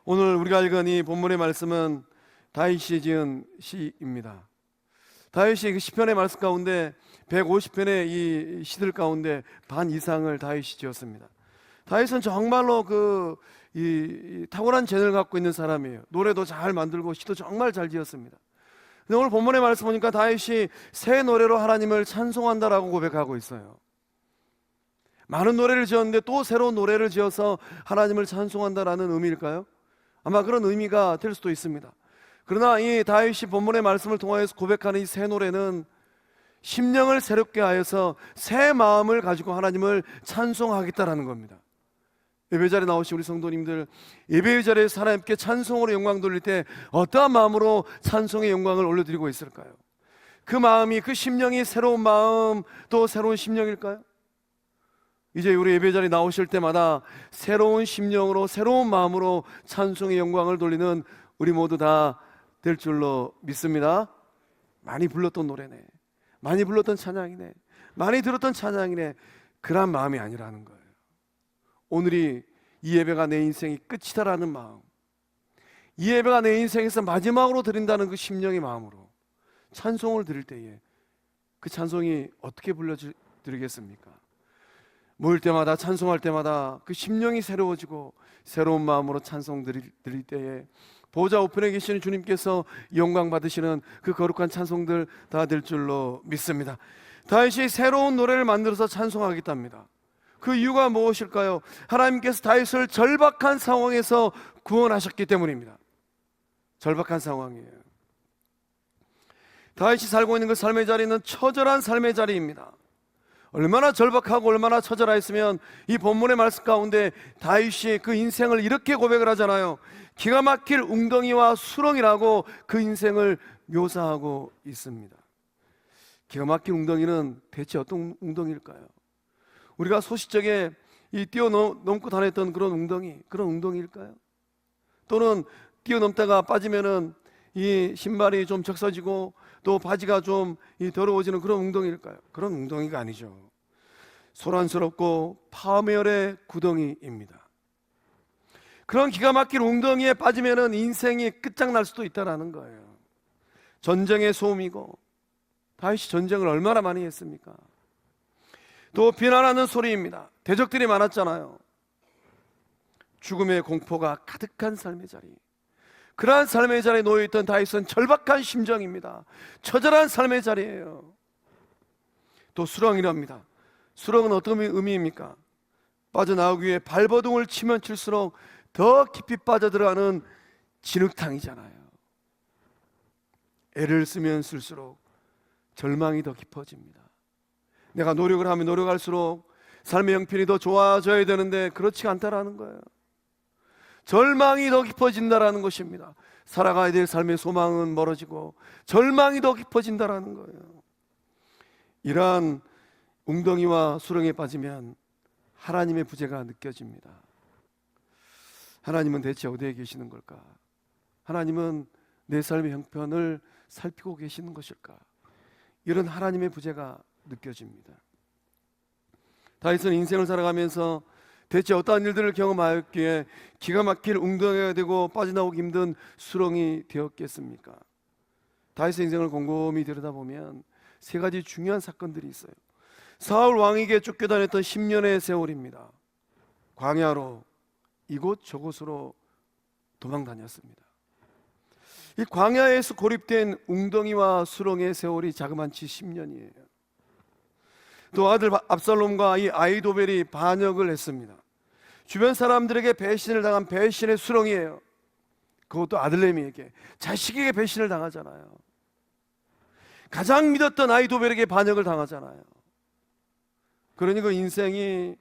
오늘 우리가 읽은 이 본문의 말씀은 다윗이 지은 시입니다. 다윗이 그 시편의 말씀 가운데 150편의 이 시들 가운데 반 이상을 다윗이 지었습니다. 다윗은 정말로 이 탁월한 재능을 갖고 있는 사람이에요. 노래도 잘 만들고 시도 정말 잘 지었습니다. 근데 오늘 본문의 말씀 보니까 다윗이 새 노래로 하나님을 찬송한다라고 고백하고 있어요. 많은 노래를 지었는데 또 새로운 노래를 지어서 하나님을 찬송한다라는 의미일까요? 아마 그런 의미가 될 수도 있습니다. 그러나 이 다윗이 본문의 말씀을 통하여서 고백하는 이 새 노래는 심령을 새롭게 하여서 새 마음을 가지고 하나님을 찬송하겠다라는 겁니다. 예배자리에 나오신 우리 성도님들, 예배의 자리에서 하나님께 찬송으로 영광 돌릴 때 어떠한 마음으로 찬송의 영광을 올려드리고 있을까요? 그 마음이, 그 심령이 새로운 마음, 또 새로운 심령일까요? 이제 우리 예배자리에 나오실 때마다 새로운 심령으로, 새로운 마음으로 찬송의 영광을 돌리는 우리 모두 다 될 줄로 믿습니다. 많이 불렀던 노래네, 많이 불렀던 찬양이네, 많이 들었던 찬양이네, 그런 마음이 아니라는 거예요. 오늘이 이 예배가 내 인생이 끝이다라는 마음, 이 예배가 내 인생에서 마지막으로 드린다는 그 심령의 마음으로 찬송을 드릴 때에 그 찬송이 어떻게 불러드리겠습니까? 모일 때마다, 찬송할 때마다 그 심령이 새로워지고 새로운 마음으로 찬송 드릴 때에 보좌 우편에 계시는 주님께서 영광 받으시는 그 거룩한 찬송들 다 될 줄로 믿습니다. 다윗이 새로운 노래를 만들어서 찬송하겠답니다. 그 이유가 무엇일까요? 하나님께서 다윗을 절박한 상황에서 구원하셨기 때문입니다. 절박한 상황이에요. 다윗이 살고 있는 그 삶의 자리는 처절한 삶의 자리입니다. 얼마나 절박하고 얼마나 처절했으면 이 본문의 말씀 가운데 다윗이 그 인생을 이렇게 고백을 하잖아요. 기가 막힐 웅덩이와 수렁이라고 그 인생을 묘사하고 있습니다. 기가 막힌 웅덩이는 대체 어떤 웅덩이일까요? 우리가 소시적에 이 뛰어넘고 다녔던 그런 웅덩이일까요? 또는 뛰어넘다가 빠지면은 이 신발이 좀 적셔지고 또 바지가 좀 더러워지는 그런 웅덩이일까요? 그런 웅덩이가 아니죠. 소란스럽고 파멸의 구덩이입니다. 그런 기가 막힌 웅덩이에 빠지면은 인생이 끝장날 수도 있다는 거예요. 전쟁의 소음이고, 다윗이 전쟁을 얼마나 많이 했습니까? 또 비난하는 소리입니다. 대적들이 많았잖아요. 죽음의 공포가 가득한 삶의 자리, 그러한 삶의 자리에 놓여있던 다윗은 절박한 심정입니다. 처절한 삶의 자리예요. 또 수렁이랍니다. 수렁은 어떤 의미입니까? 빠져나오기 위해 발버둥을 치면 칠수록 더 깊이 빠져들어가는 진흙탕이잖아요. 애를 쓰면 쓸수록 절망이 더 깊어집니다. 내가 노력을 하면 노력할수록 삶의 형편이 더 좋아져야 되는데 그렇지가 않다라는 거예요. 절망이 더 깊어진다라는 것입니다. 살아가야 될 삶의 소망은 멀어지고 절망이 더 깊어진다라는 거예요. 이러한 웅덩이와 수렁에 빠지면 하나님의 부재가 느껴집니다. 하나님은 대체 어디에 계시는 걸까? 하나님은 내 삶의 형편을 살피고 계시는 것일까? 이런 하나님의 부재가 느껴집니다. 다윗은 인생을 살아가면서 대체 어떠한 일들을 경험하였기에 기가 막힐 웅덩이가 되고 빠져나오기 힘든 수렁이 되었겠습니까? 다윗의 인생을 곰곰이 들여다보면 세 가지 중요한 사건들이 있어요. 사울 왕에게 쫓겨다녔던 10년의 세월입니다. 광야로 이곳 저곳으로 도망 다녔습니다. 이 광야에서 고립된 웅덩이와 수렁의 세월이 자그만치 10년이에요. 또 아들 압살롬과 이 아히도벨이 반역을 했습니다. 주변 사람들에게 배신을 당한 배신의 수렁이에요. 그것도 아들내미에게, 자식에게 배신을 당하잖아요. 가장 믿었던 아히도벨에게 반역을 당하잖아요. 그러니 그 인생이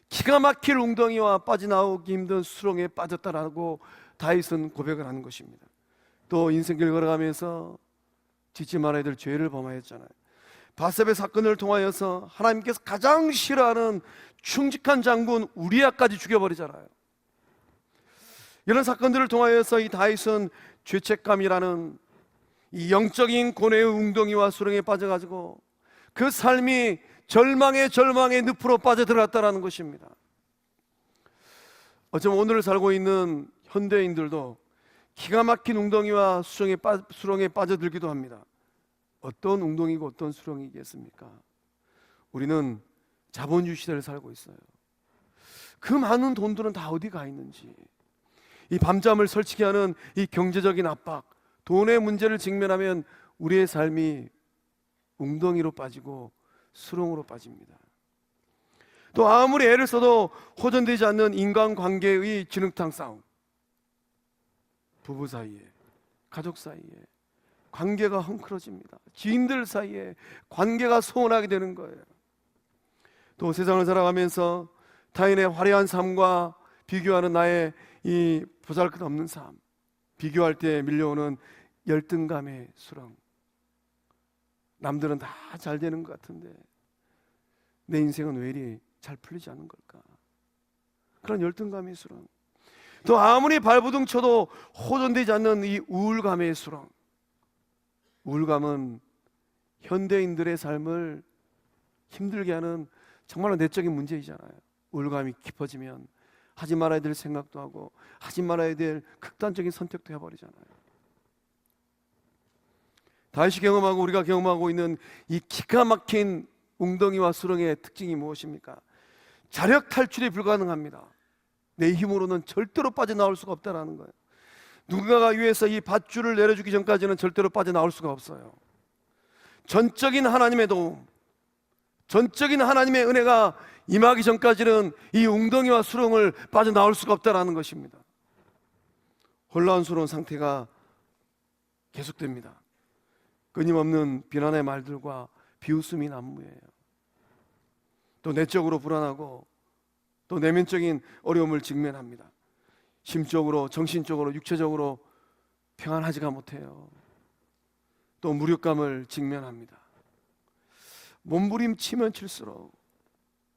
기가 막힐 웅덩이와 빠져나오기 힘든 수렁에 빠졌다라고 다윗은 고백을 하는 것입니다. 또 인생길 걸어가면서 짓지 말아야 될 죄를 범하였잖아요. 바세바 사건을 통하여서 하나님께서 가장 싫어하는 충직한 장군 우리아까지 죽여버리잖아요. 이런 사건들을 통하여서 이 다윗은 죄책감이라는 이 영적인 고뇌의 웅덩이와 수렁에 빠져가지고 그 삶이 절망의 늪으로 빠져들어갔다는 것입니다. 어쩌면 오늘을 살고 있는 현대인들도 기가 막힌 웅덩이와 수렁에 빠져들기도 합니다. 어떤 웅덩이고 어떤 수렁이겠습니까? 우리는 자본주의 시대를 살고 있어요. 그 많은 돈들은 다 어디 가 있는지, 이 밤잠을 설치게 하는 이 경제적인 압박, 돈의 문제를 직면하면 우리의 삶이 웅덩이로 빠지고 수렁으로 빠집니다. 또 아무리 애를 써도 호전되지 않는 인간관계의 진흙탕 싸움, 부부 사이에, 가족 사이에 관계가 헝클어집니다. 지인들 사이에 관계가 소원하게 되는 거예요. 또 세상을 살아가면서 타인의 화려한 삶과 비교하는 나의 이 보잘것없는 삶, 비교할 때 밀려오는 열등감의 수렁. 남들은 다 잘 되는 것 같은데 내 인생은 왜 이리 잘 풀리지 않는 걸까? 그런 열등감의 수렁. 또 아무리 발버둥 쳐도 호전되지 않는 이 우울감의 수렁. 우울감은 현대인들의 삶을 힘들게 하는 정말로 내적인 문제이잖아요. 우울감이 깊어지면 하지 말아야 될 생각도 하고 하지 말아야 될 극단적인 선택도 해버리잖아요. 다윗이 경험하고 우리가 경험하고 있는 이 기가 막힌 웅덩이와 수렁의 특징이 무엇입니까? 자력 탈출이 불가능합니다. 내 힘으로는 절대로 빠져나올 수가 없다는 거예요. 누군가가 위에서 이 밧줄을 내려주기 전까지는 절대로 빠져나올 수가 없어요. 전적인 하나님의 도움, 전적인 하나님의 은혜가 임하기 전까지는 이 웅덩이와 수렁을 빠져나올 수가 없다는 것입니다. 혼란스러운 상태가 계속됩니다. 끊임없는 비난의 말들과 비웃음이 난무해요. 또 내적으로 불안하고 또 내면적인 어려움을 직면합니다. 심적으로, 정신적으로, 육체적으로 평안하지가 못해요. 또 무력감을 직면합니다. 몸부림치면 칠수록,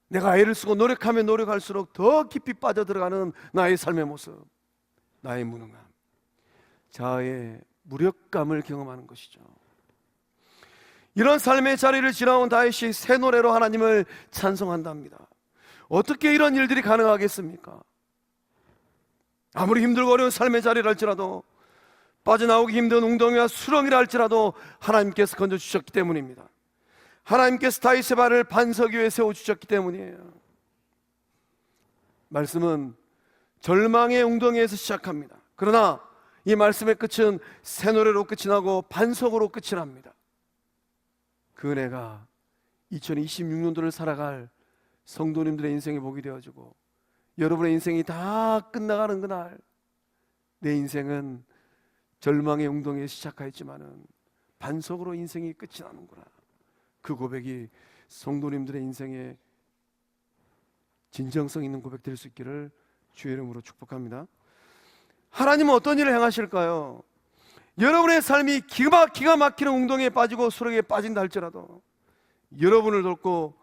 내가 애를 쓰고 노력하면 노력할수록 더 깊이 빠져들어가는 나의 삶의 모습, 나의 무능함, 자아의 무력감을 경험하는 것이죠. 이런 삶의 자리를 지나온 다윗이 새 노래로 하나님을 찬송한답니다. 어떻게 이런 일들이 가능하겠습니까? 아무리 힘들고 어려운 삶의 자리를 할지라도, 빠져나오기 힘든 웅덩이와 수렁이라 할지라도 하나님께서 건져주셨기 때문입니다. 하나님께서 다윗의 발을 반석 위에 세워주셨기 때문이에요. 말씀은 절망의 웅덩이에서 시작합니다. 그러나 이 말씀의 끝은 새 노래로 끝이 나고 반석으로 끝이 납니다. 그 은혜가 2026년도를 살아갈 성도님들의 인생에 복이 되어주고, 여러분의 인생이 다 끝나가는 그날 내 인생은 절망의 웅덩이에 시작하였지만은 반석으로 인생이 끝이 나는구나, 그 고백이 성도님들의 인생에 진정성 있는 고백 될 수 있기를 주의 이름으로 축복합니다. 하나님은 어떤 일을 행하실까요? 여러분의 삶이 기가 막히는 웅덩이에 빠지고 수렁에 빠진다 할지라도 여러분을 돕고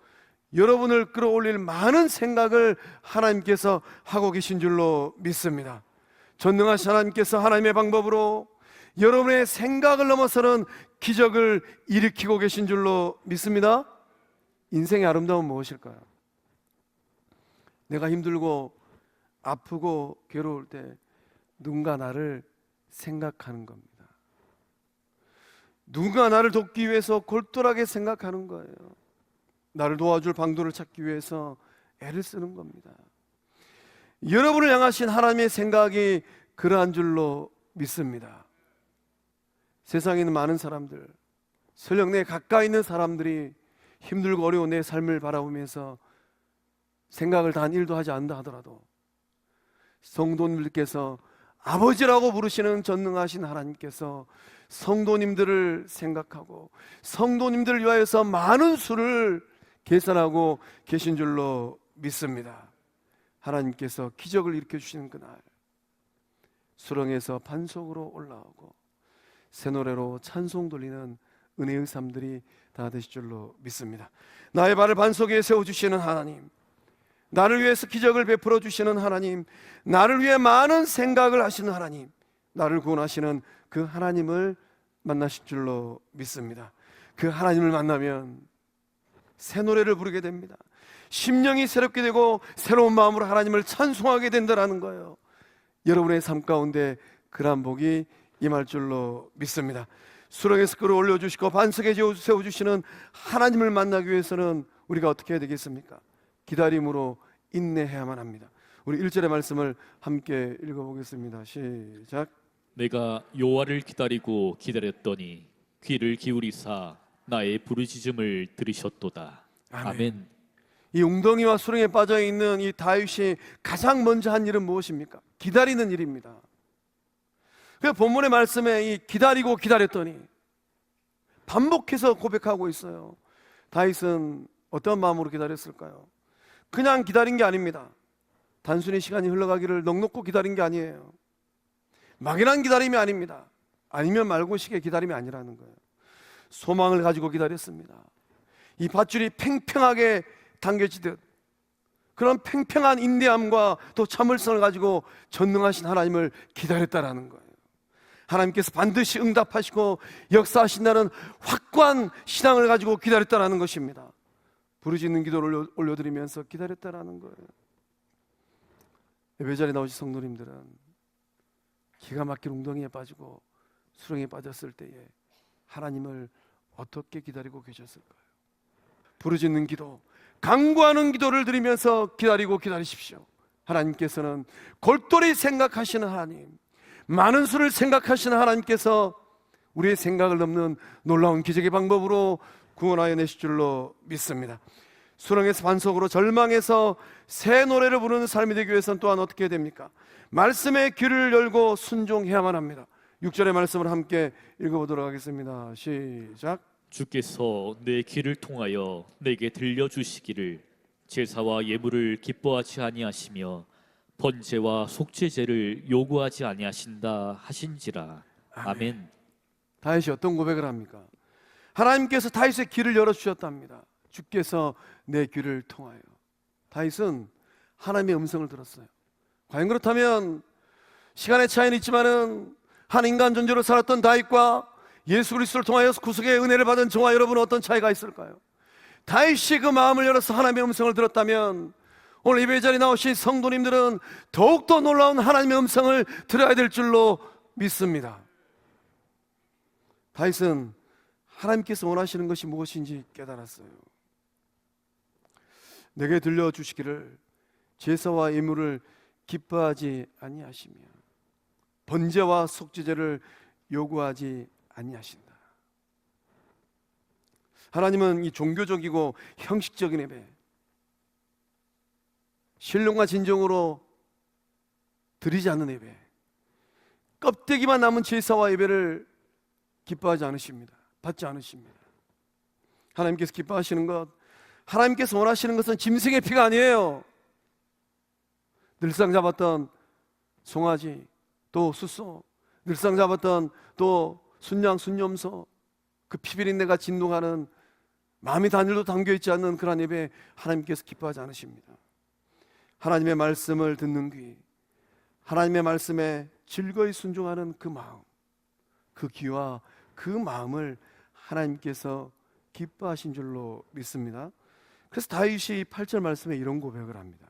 여러분을 끌어올릴 많은 생각을 하나님께서 하고 계신 줄로 믿습니다. 전능하신 하나님께서 하나님의 방법으로 여러분의 생각을 넘어서는 기적을 일으키고 계신 줄로 믿습니다. 인생의 아름다움은 무엇일까요? 내가 힘들고 아프고 괴로울 때 누군가 나를 생각하는 겁니다. 누군가 나를 돕기 위해서 골똘하게 생각하는 거예요. 나를 도와줄 방도를 찾기 위해서 애를 쓰는 겁니다. 여러분을 향하신 하나님의 생각이 그러한 줄로 믿습니다. 세상에 있는 많은 사람들, 설령 내 가까이 있는 사람들이 힘들고 어려운 내 삶을 바라보면서 생각을 단 1도 하지 않는다 하더라도 성도님들께서 아버지라고 부르시는 전능하신 하나님께서 성도님들을 생각하고 성도님들을 위하여서 많은 수를 계산하고 계신 줄로 믿습니다. 하나님께서 기적을 일으켜 주시는 그날 수렁에서 반석으로 올라오고 새 노래로 찬송 돌리는 은혜의 삶들이 다 되실 줄로 믿습니다. 나의 발을 반석 위에 세워주시는 하나님, 나를 위해서 기적을 베풀어 주시는 하나님, 나를 위해 많은 생각을 하시는 하나님, 나를 구원하시는 그 하나님을 만나실 줄로 믿습니다. 그 하나님을 만나면 새 노래를 부르게 됩니다. 심령이 새롭게 되고 새로운 마음으로 하나님을 찬송하게 된다는 거예요. 여러분의 삶 가운데 그러한 복이 임할 줄로 믿습니다. 수렁에서 끌어올려 주시고 반석에 세워주시는 하나님을 만나기 위해서는 우리가 어떻게 해야 되겠습니까? 기다림으로 인내해야만 합니다. 우리 1절의 말씀을 함께 읽어보겠습니다. 시작. 내가 여호와를 기다리고 기다렸더니 귀를 기울이사 나의 부르짖음을 들으셨도다. 아멘. 이 웅덩이와 수렁에 빠져있는 이 다윗이 가장 먼저 한 일은 무엇입니까? 기다리는 일입니다. 그 본문의 말씀에 이 기다리고 기다렸더니 반복해서 고백하고 있어요. 다윗은 어떤 마음으로 기다렸을까요? 그냥 기다린 게 아닙니다. 단순히 시간이 흘러가기를 넋놓고 기다린 게 아니에요. 막연한 기다림이 아닙니다. 아니면 말고식의 기다림이 아니라는 거예요. 소망을 가지고 기다렸습니다. 이 밧줄이 팽팽하게 당겨지듯 그런 팽팽한 인내함과 또 참을성을 가지고 전능하신 하나님을 기다렸다라는 거예요. 하나님께서 반드시 응답하시고 역사하신다는 확고한 신앙을 가지고 기다렸다라는 것입니다. 부르짖는 기도를 올려드리면서 기다렸다라는 거예요. 예배자리에 나오신 성도님들은 기가 막힌 웅덩이에 빠지고 수렁에 빠졌을 때에 하나님을 어떻게 기다리고 계셨을까요? 부르짖는 기도, 간구하는 기도를 드리면서 기다리고 기다리십시오. 하나님께서는 골똘히 생각하시는 하나님, 많은 수를 생각하시는 하나님께서 우리의 생각을 넘는 놀라운 기적의 방법으로 구원하여 내실 줄로 믿습니다. 수렁에서 반석으로 절망해서 새 노래를 부르는 삶이 되기 위해서는 또한 어떻게 해야 됩니까? 말씀의 귀를 열고 순종해야만 합니다. 6절의 말씀을 함께 읽어보도록 하겠습니다. 시작. 주께서 내 귀를 통하여 내게 들려주시기를 제사와 예물을 기뻐하지 아니하시며 번제와 속죄제를 요구하지 아니하신다 하신지라. 아멘. 다윗이 어떤 고백을 합니까? 하나님께서 다윗의 귀를 열어주셨답니다. 주께서 내 귀를 통하여. 다윗은 하나님의 음성을 들었어요. 과연 그렇다면 시간의 차이는 있지만은 한 인간 존재로 살았던 다윗과 예수 그리스도를 통하여 구속의 은혜를 받은 저와 여러분은 어떤 차이가 있을까요? 다윗이 그 마음을 열어서 하나님의 음성을 들었다면 오늘 예배 자리에 나오신 성도님들은 더욱더 놀라운 하나님의 음성을 들어야 될 줄로 믿습니다. 다윗은 하나님께서 원하시는 것이 무엇인지 깨달았어요. 내게 들려주시기를 제사와 예물을 기뻐하지 아니하시며 번제와 속죄제를 요구하지 아니하신다. 하나님은 이 종교적이고 형식적인 예배, 신령과 진정으로 드리지 않는 예배, 껍데기만 남은 제사와 예배를 기뻐하지 않으십니다. 받지 않으십니다. 하나님께서 기뻐하시는 것, 하나님께서 원하시는 것은 짐승의 피가 아니에요. 늘상 잡았던 송아지, 또 숫소, 늘상 잡았던 또 순양, 순염소, 그 피비린내가 진동하는 마음이 단일도 담겨있지 않는 그런 예배 하나님께서 기뻐하지 않으십니다. 하나님의 말씀을 듣는 귀, 하나님의 말씀에 즐거이 순종하는 그 마음, 그 귀와 그 마음을 하나님께서 기뻐하신 줄로 믿습니다. 그래서 다윗이 8절 말씀에 이런 고백을 합니다.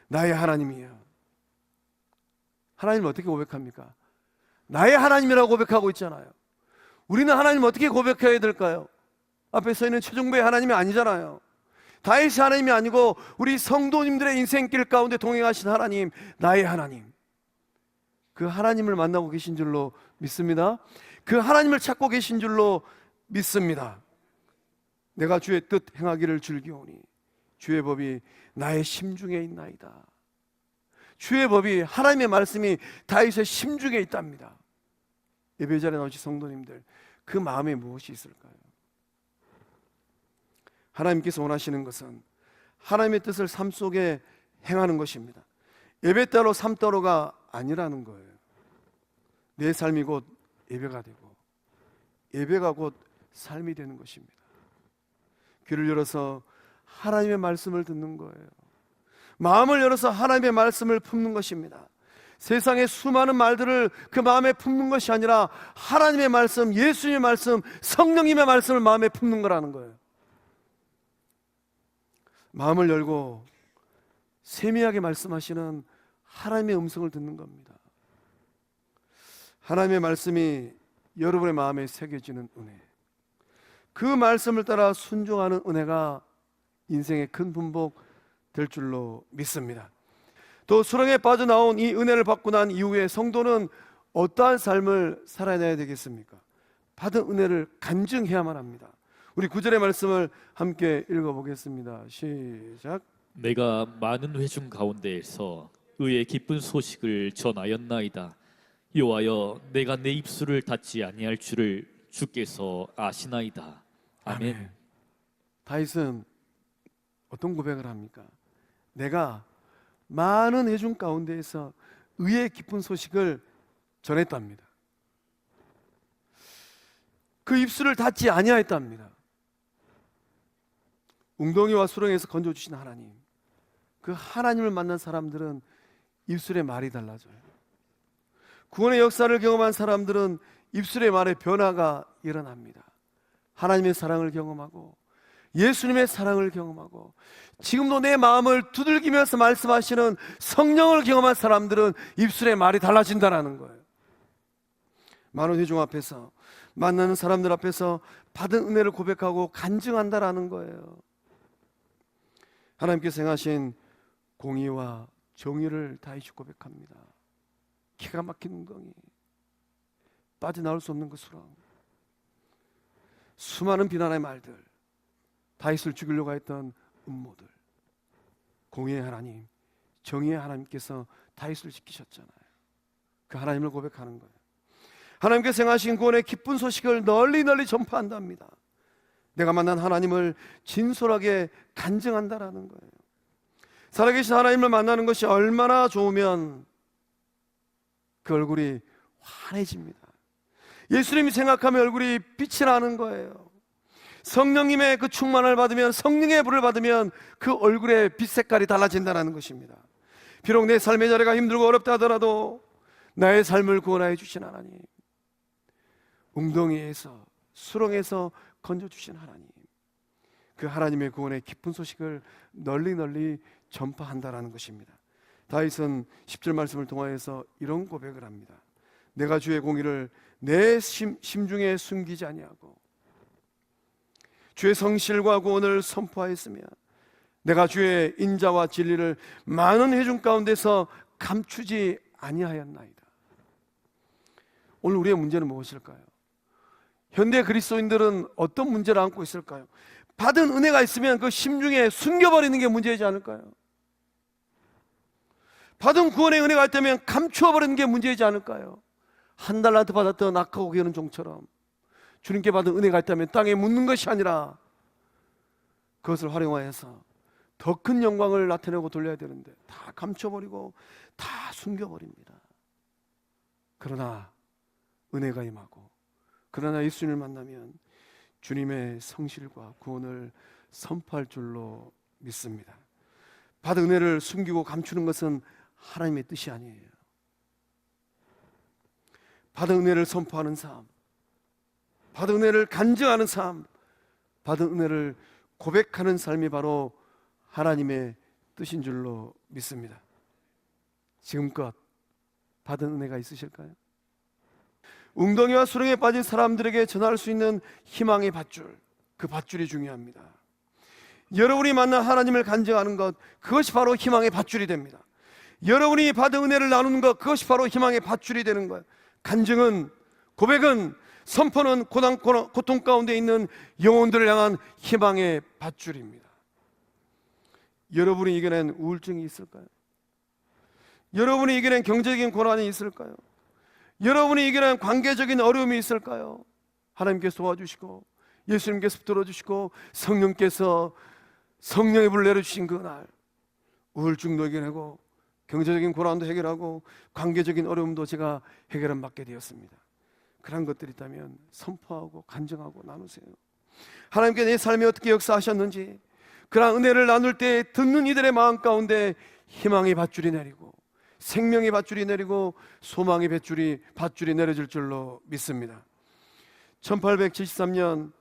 나의 하나님이여. 하나님을 어떻게 고백합니까? 나의 하나님이라고 고백하고 있잖아요. 우리는 하나님을 어떻게 고백해야 될까요? 앞에 서 있는 최종배의 하나님이 아니잖아요. 다윗이 하나님이 아니고 우리 성도님들의 인생길 가운데 동행하신 하나님, 나의 하나님, 그 하나님을 만나고 계신 줄로 믿습니다. 그 하나님을 찾고 계신 줄로 믿습니다. 내가 주의 뜻 행하기를 즐기오니 주의 법이 나의 심중에 있나이다. 주의 법이, 하나님의 말씀이 다윗의 심중에 있답니다. 예배자리에 나오신 성도님들, 그 마음에 무엇이 있을까요? 하나님께서 원하시는 것은 하나님의 뜻을 삶 속에 행하는 것입니다. 예배 따로 삶 따로가 아니라는 거예요. 내 삶이 곧 예배가 되고 예배가 곧 삶이 되는 것입니다. 귀를 열어서 하나님의 말씀을 듣는 거예요. 마음을 열어서 하나님의 말씀을 품는 것입니다. 세상의 수많은 말들을 그 마음에 품는 것이 아니라 하나님의 말씀, 예수님의 말씀, 성령님의 말씀을 마음에 품는 거라는 거예요. 마음을 열고 세미하게 말씀하시는 하나님의 음성을 듣는 겁니다. 하나님의 말씀이 여러분의 마음에 새겨지는 은혜, 그 말씀을 따라 순종하는 은혜가 인생의 큰 분복 될 줄로 믿습니다. 또 수렁에 빠져나온 이 은혜를 받고 난 이후에 성도는 어떠한 삶을 살아내야 되겠습니까? 받은 은혜를 간증해야만 합니다. 우리 9절의 말씀을 함께 읽어보겠습니다. 시작. 내가 많은 회중 가운데에서 의의 기쁜 소식을 전하였나이다. 여호와여, 내가 내 입술을 닫지 아니할 줄을 주께서 아시나이다. 아멘. 다윗은 어떤 고백을 합니까? 내가 많은 회중 가운데에서 의의 기쁜 소식을 전했답니다. 그 입술을 닫지 아니하였답니다. 웅덩이와 수렁에서 건져주신 하나님, 그 하나님을 만난 사람들은 입술의 말이 달라져요. 구원의 역사를 경험한 사람들은 입술의 말에 변화가 일어납니다. 하나님의 사랑을 경험하고 예수님의 사랑을 경험하고 지금도 내 마음을 두들기면서 말씀하시는 성령을 경험한 사람들은 입술의 말이 달라진다는 거예요. 많은 회중 앞에서, 만나는 사람들 앞에서 받은 은혜를 고백하고 간증한다라는 거예요. 하나님께서 행하신 공의와 정의를 다윗이 고백합니다. 기가 막힌 웅덩이, 빠져나올 수 없는 그 수렁, 수많은 비난의 말들, 다윗을 죽이려고 했던 음모들, 공의의 하나님, 정의의 하나님께서 다윗을 지키셨잖아요. 그 하나님을 고백하는 거예요. 하나님께서 행하신 구원의 기쁜 소식을 널리 전파한답니다. 내가 만난 하나님을 진솔하게 간증한다라는 거예요. 살아계신 하나님을 만나는 것이 얼마나 좋으면 그 얼굴이 환해집니다. 예수님이 생각하면 얼굴이 빛이 나는 거예요. 성령님의 그 충만을 받으면, 성령의 불을 받으면 그 얼굴의 빛 색깔이 달라진다는 것입니다. 비록 내 삶의 자리가 힘들고 어렵다 하더라도 나의 삶을 구원하여 주신 하나님, 웅덩이에서 수렁에서 건져주신 하나님, 그 하나님의 구원의 기쁜 소식을 널리 전파한다라는 것입니다. 다윗은 10절 말씀을 통하여서 이런 고백을 합니다. 내가 주의 공의를 내 심중에 숨기지 아니하고 주의 성실과 구원을 선포하였으며 내가 주의 인자와 진리를 많은 회중 가운데서 감추지 아니하였나이다. 오늘 우리의 문제는 무엇일까요? 현대 그리스도인들은 어떤 문제를 안고 있을까요? 받은 은혜가 있으면 그 심중에 숨겨버리는 게 문제이지 않을까요? 받은 구원의 은혜가 있다면 감추어버리는 게 문제이지 않을까요? 한 달란트 받았던 악하고 게으른 종처럼 주님께 받은 은혜가 있다면 땅에 묻는 것이 아니라 그것을 활용하여서 더 큰 영광을 나타내고 돌려야 되는데 다 감춰버리고 다 숨겨버립니다. 그러나 은혜가 임하고, 그러나 예수님을 만나면 주님의 성실과 구원을 선포할 줄로 믿습니다. 받은 은혜를 숨기고 감추는 것은 하나님의 뜻이 아니에요. 받은 은혜를 선포하는 삶, 받은 은혜를 간증하는 삶, 받은 은혜를 고백하는 삶이 바로 하나님의 뜻인 줄로 믿습니다. 지금껏 받은 은혜가 있으실까요? 웅덩이와 수렁에 빠진 사람들에게 전할 수 있는 희망의 밧줄, 그 밧줄이 중요합니다. 여러분이 만난 하나님을 간증하는 것, 그것이 바로 희망의 밧줄이 됩니다. 여러분이 받은 은혜를 나누는 것, 그것이 바로 희망의 밧줄이 되는 거예요. 간증은, 고백은, 선포는 고통 가운데 있는 영혼들을 향한 희망의 밧줄입니다. 여러분이 이겨낸 우울증이 있을까요? 여러분이 이겨낸 경제적인 고난이 있을까요? 여러분이 이겨낸 관계적인 어려움이 있을까요? 하나님께서 도와주시고 예수님께서 붙들어주시고 성령께서 성령의 불을 내려주신 그날 우울증도 이겨내고 경제적인 고난도 해결하고 관계적인 어려움도 제가 해결을 맡게 되었습니다. 그런 것들이 있다면 선포하고 간증하고 나누세요. 하나님께 내 삶에 어떻게 역사하셨는지, 그런 은혜를 나눌 때 듣는 이들의 마음 가운데 희망의 밧줄이 내리고 생명의 밧줄이 내리고 소망의 밧줄이 내려질 줄로 믿습니다. 1873년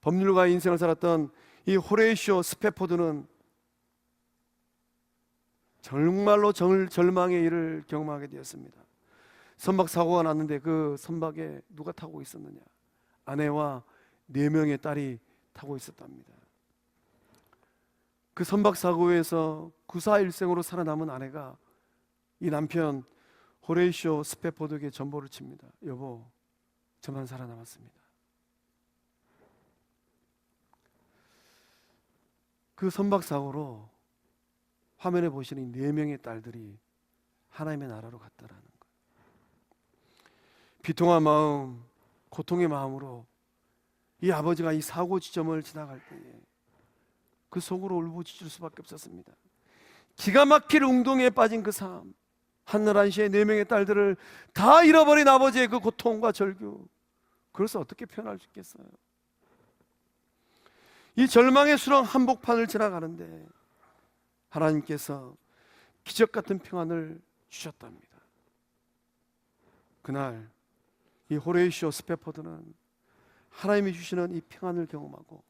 법률가의 인생을 살았던 이 호레이쇼 스패포드는 정말로 절망의 일을 경험하게 되었습니다. 선박 사고가 났는데 그 선박에 누가 타고 있었느냐? 아내와 4명의 딸이 타고 있었답니다. 그 선박 사고에서 구사일생으로 살아남은 아내가 이 남편 호레이쇼 스패포드에게 전보를 칩니다. 여보, 저만 살아남았습니다. 그 선박 사고로 화면에 보시는 4명의 딸들이 하나님의 나라로 갔다라는 거예요. 비통한 마음, 고통의 마음으로 이 아버지가 이 사고 지점을 지나갈 때에 그 속으로 울부짖을 수밖에 없었습니다. 기가 막힐 웅동에 빠진 그 삶, 한날 한시에 4명의 딸들을 다 잃어버린 아버지의 그 고통과 절규, 그래서 어떻게 표현할 수 있겠어요? 이 절망의 수렁 한복판을 지나가는데 하나님께서 기적 같은 평안을 주셨답니다. 그날 이 호레이쇼 스패포드는 하나님이 주시는 이 평안을 경험하고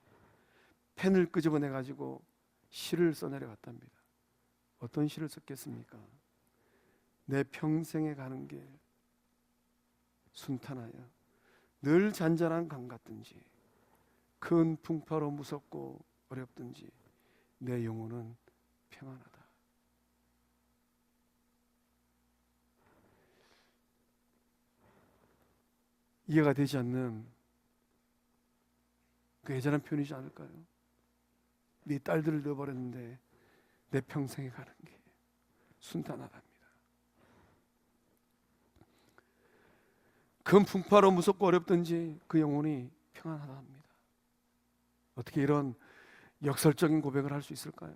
펜을 끄집어내 가지고 시를 써내려갔답니다. 어떤 시를 썼겠습니까? 내 평생에 가는 길 순탄하여 늘 잔잔한 강 같든지 큰 풍파로 무섭고 어렵든지 내 영혼은 평안하다. 이해가 되지 않는 그 애절한 표현이지 않을까요? 네 딸들을 잃어버렸는데 내 평생에 가는 게 순탄하답니다. 큰 풍파로 무섭고 어렵든지 그 영혼이 평안하답니다. 어떻게 이런 역설적인 고백을 할 수 있을까요?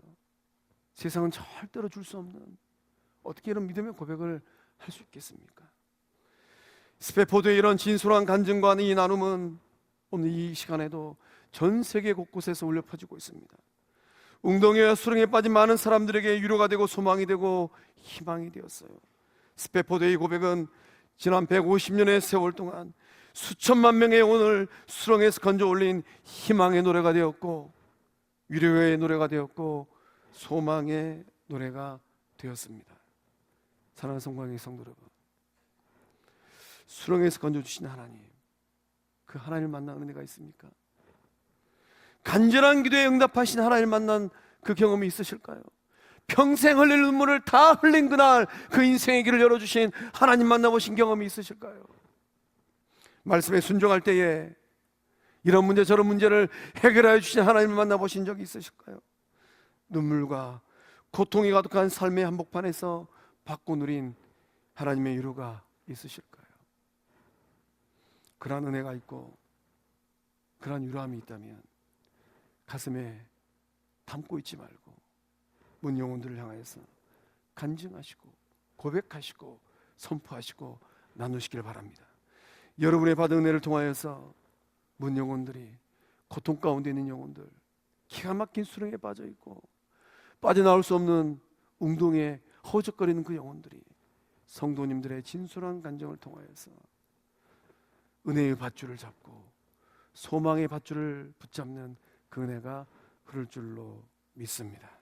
세상은 절대로 줄 수 없는 어떻게 이런 믿음의 고백을 할 수 있겠습니까? 스패포드의 이런 진솔한 간증과 이 나눔은 오늘 이 시간에도 전 세계 곳곳에서 울려 퍼지고 있습니다. 웅덩이와 수렁에 빠진 많은 사람들에게 위로가 되고 소망이 되고 희망이 되었어요. 스패포드의 고백은 지난 150년의 세월 동안 수천만 명의 영혼을 수렁에서 건져 올린 희망의 노래가 되었고 위로의 노래가 되었고 소망의 노래가 되었습니다. 사랑하는 성광의 성도 여러분, 수렁에서 건져주신 하나님, 그 하나님을 만난 은혜가 있습니까? 간절한 기도에 응답하신 하나님을 만난 그 경험이 있으실까요? 평생 흘릴 눈물을 다 흘린 그날 그 인생의 길을 열어주신 하나님 만나보신 경험이 있으실까요? 말씀에 순종할 때에 이런 문제 저런 문제를 해결하여 주신 하나님을 만나보신 적이 있으실까요? 눈물과 고통이 가득한 삶의 한복판에서 받고 누린 하나님의 위로가 있으실까요? 그러한 은혜가 있고 그러한 위로함이 있다면 가슴에 담고 있지 말고 문 영혼들을 향하여서 간증하시고 고백하시고 선포하시고 나누시길 바랍니다. 여러분의 받은 은혜를 통하여서 문 영혼들이 고통 가운데 있는 영혼들, 기가 막힌 수렁에 빠져 있고 빠져나올 수 없는 웅동에 허우적거리는 그 영혼들이 성도님들의 진솔한 간증을 통하여서 은혜의 밧줄을 잡고 소망의 밧줄을 붙잡는 그 은혜가 흐를 줄로 믿습니다.